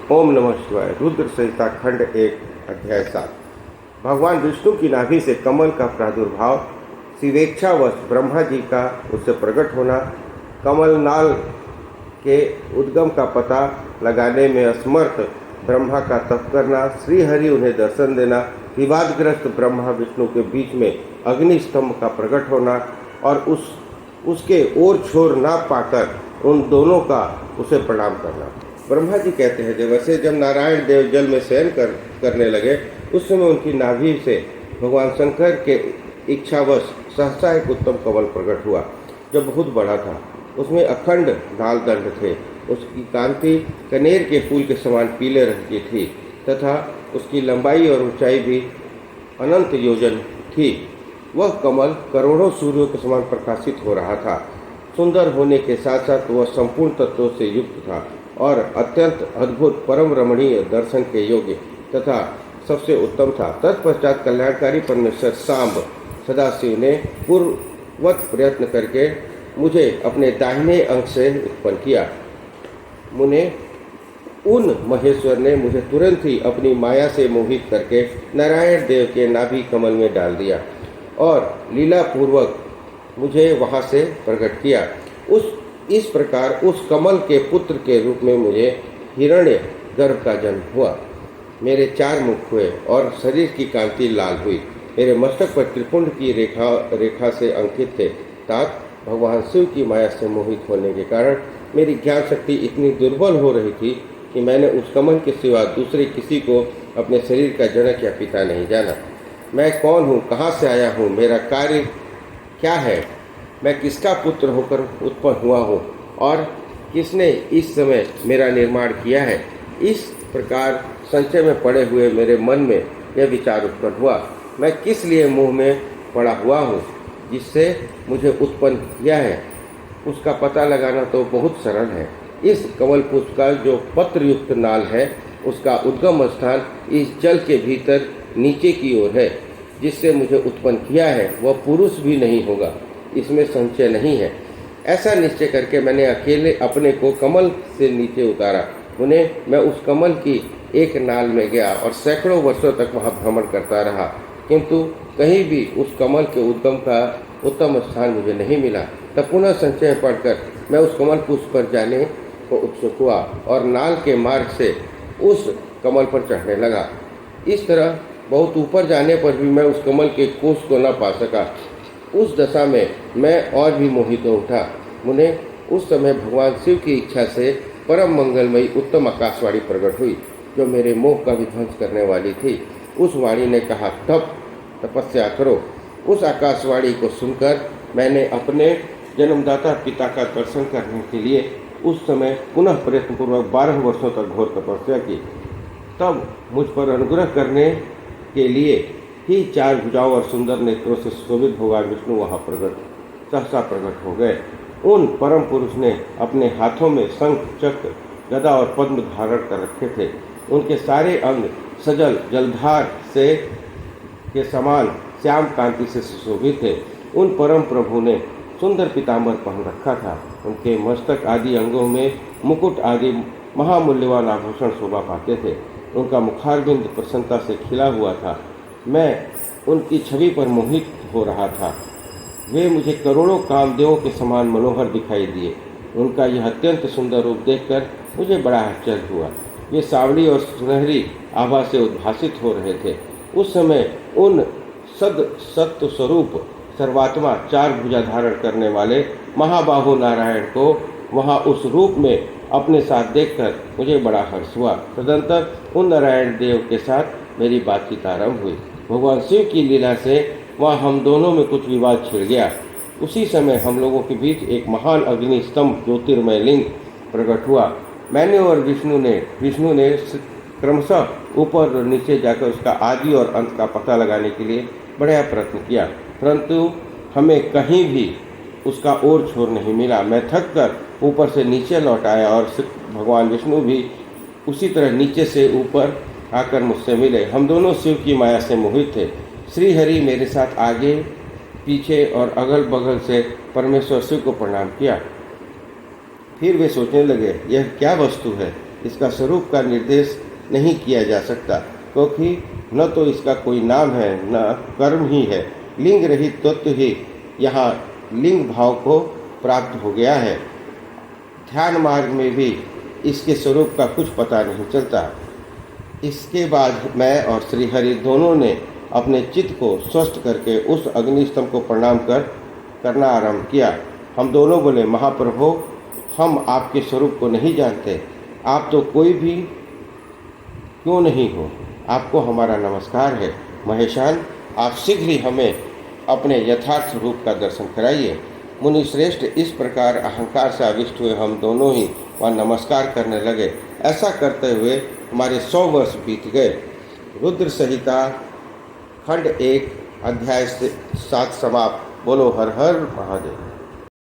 ओम नमः शिवाय। रुद्र संहिता खंड 1 अध्याय 7। भगवान विष्णु की नाभि से कमल का प्रादुर्भाव, शिवेच्छावश ब्रह्मा जी का उससे प्रकट होना, कमल नाल के उद्गम का पता लगाने में असमर्थ ब्रह्मा का तप करना, श्रीहरि उन्हें दर्शन देना, विवादग्रस्त ब्रह्मा विष्णु के बीच में अग्नि स्तंभ का प्रकट होना और उसके ओर छोर ना पाकर उन दोनों का उसे प्रणाम करना। ब्रह्मा जी कहते हैं वैसे जब नारायण देव जल में शयन करने लगे उस समय उनकी नाभि से भगवान शंकर के इच्छावश सहसा एक उत्तम कमल प्रकट हुआ जो बहुत बड़ा था। उसमें अखंड नाल दंड थे। उसकी कांति कनेर के फूल के समान पीले रंग की थी तथा उसकी लंबाई और ऊंचाई भी अनंत योजन थी। वह कमल करोड़ों सूर्यों के समान प्रकाशित हो रहा था। सुंदर होने के साथ साथ वह संपूर्ण तत्वों से युक्त था और अत्यंत अद्भुत परम रमणीय दर्शन के योग्य तथा सबसे उत्तम था। तत्पश्चात कल्याणकारी परमेश्वर सांब सदाशिव ने पूर्ववत प्रयत्न करके मुझे अपने दाहिने अंग से उत्पन्न किया। उन महेश्वर ने मुझे तुरंत ही अपनी माया से मोहित करके नारायण देव के नाभि कमल में डाल दिया और लीला पूर्वक मुझे वहाँ से प्रकट किया। इस प्रकार उस कमल के पुत्र के रूप में मुझे हिरण्य गर्भ का जन्म हुआ। मेरे 4 मुख हुए और शरीर की कांति लाल हुई। मेरे मस्तक पर त्रिपुंड की रेखा से अंकित थे। तात भगवान शिव की माया से मोहित होने के कारण मेरी ज्ञान शक्ति इतनी दुर्बल हो रही थी कि मैंने उस कमल के सिवा दूसरे किसी को अपने शरीर का जनक या पिता नहीं जाना। मैं कौन हूँ, कहाँ से आया हूँ, मेरा कार्य क्या है, मैं किसका पुत्र होकर उत्पन्न हुआ हूँ और किसने इस समय मेरा निर्माण किया है। इस प्रकार संशय में पड़े हुए मेरे मन में यह विचार उत्पन्न हुआ, मैं किस लिए मुँह में पड़ा हुआ हूँ जिससे मुझे उत्पन्न किया है। उसका पता लगाना तो बहुत सरल है। इस कमल पुष्प का जो पत्र युक्त नाल है उसका उद्गम स्थान इस जल के भीतर नीचे की ओर है। जिससे मुझे उत्पन्न किया है वह पुरुष भी नहीं होगा, इसमें संशय नहीं है। ऐसा निश्चय करके मैंने अकेले अपने को कमल से नीचे उतारा। मैं उस कमल की एक नाल में गया और सैकड़ों वर्षों तक वहाँ भ्रमण करता रहा, किंतु कहीं भी उस कमल के उद्गम का उत्तम स्थान मुझे नहीं मिला। तब पुनः संशय में पड़कर मैं उस कमल पुष्प पर जाने को उत्सुक हुआ और नाल के मार्ग से उस कमल पर चढ़ने लगा। इस तरह बहुत ऊपर जाने पर भी मैं उस कमल के कोष को न पा सका। उस दशा में मैं और भी मोहित हो उठा। उस समय भगवान शिव की इच्छा से परम मंगलमयी उत्तम आकाशवाणी प्रकट हुई जो मेरे मोह का विध्वंस करने वाली थी। उस वाणी ने कहा, तपस्या करो। उस आकाशवाणी को सुनकर मैंने अपने जन्मदाता पिता का दर्शन करने के लिए उस समय पुनः प्रयत्नपूर्वक 12 वर्षों तक घोर तपस्या की। तब मुझ पर अनुग्रह करने के लिए ही 4 भुजाओं और सुंदर नेत्रों से शोभित भगवान विष्णु वहाँ सहसा प्रकट हो गए। उन परम पुरुष ने अपने हाथों में शंख, चक्र, गदा और पद्म धारण कर रखे थे। उनके सारे अंग सजल जलधार से के समान श्याम कांति से सुशोभित थे। उन परम प्रभु ने सुंदर पीताम्बर पहन रखा था। उनके मस्तक आदि अंगों में मुकुट आदि महामूल्यवान आभूषण शोभा पाते थे। उनका मुखारबिंद प्रसन्नता से खिला हुआ था। मैं उनकी छवि पर मोहित हो रहा था। वे मुझे करोड़ों कामदेवों के समान मनोहर दिखाई दिए। उनका यह अत्यंत सुंदर रूप देखकर मुझे बड़ा आश्चर्य हुआ। वे सावली और सुनहरी आभा से उद्भासित हो रहे थे। उस समय उन सत्व स्वरूप सर्वात्मा 4 भुजा धारण करने वाले महाबाहु नारायण को वहाँ उस रूप में अपने साथ देखकर मुझे बड़ा हर्ष हुआ। तदंतर उन नारायण देव के साथ मेरी बातचीत आरंभ हुई। भगवान शिव की लीला से वहाँ हम दोनों में कुछ विवाद छिड़ गया। उसी समय हम लोगों के बीच एक महान अग्नि स्तंभ ज्योतिर्मय लिंग प्रकट हुआ। मैंने और विष्णु ने क्रमशः ऊपर और नीचे जाकर उसका आदि और अंत का पता लगाने के लिए बड़ा प्रयत्न किया, परंतु हमें कहीं भी उसका ओर छोर नहीं मिला। मैं थक कर ऊपर से नीचे लौट आया और भगवान विष्णु भी उसी तरह नीचे से ऊपर आकर मुझसे मिले। हम दोनों शिव की माया से मोहित थे। श्रीहरि मेरे साथ आगे पीछे और अगल बगल से परमेश्वर शिव को प्रणाम किया। फिर वे सोचने लगे, यह क्या वस्तु है, इसका स्वरूप का निर्देश नहीं किया जा सकता, क्योंकि न तो इसका कोई नाम है न कर्म ही है। लिंग रहित तत्व ही यहाँ लिंग भाव को प्राप्त हो गया है। ध्यान मार्ग में भी इसके स्वरूप का कुछ पता नहीं चलता। इसके बाद मैं और श्रीहरि दोनों ने अपने चित्त को स्वस्थ करके उस अग्निस्तंभ को प्रणाम करना आरंभ किया। हम दोनों बोले, महाप्रभु, हम आपके स्वरूप को नहीं जानते। आप तो कोई भी क्यों नहीं हो, आपको हमारा नमस्कार है। महेशान, आप शीघ्र ही हमें अपने यथार्थ रूप का दर्शन कराइए। मुनि श्रेष्ठ, इस प्रकार अहंकार से आविष्ट हुए हम दोनों ही वहाँ नमस्कार करने लगे। ऐसा करते हुए हमारे 100 वर्ष बीत गए। रुद्र संहिता खंड 1 अध्याय 7 समाप्त। बोलो हर हर महादेव।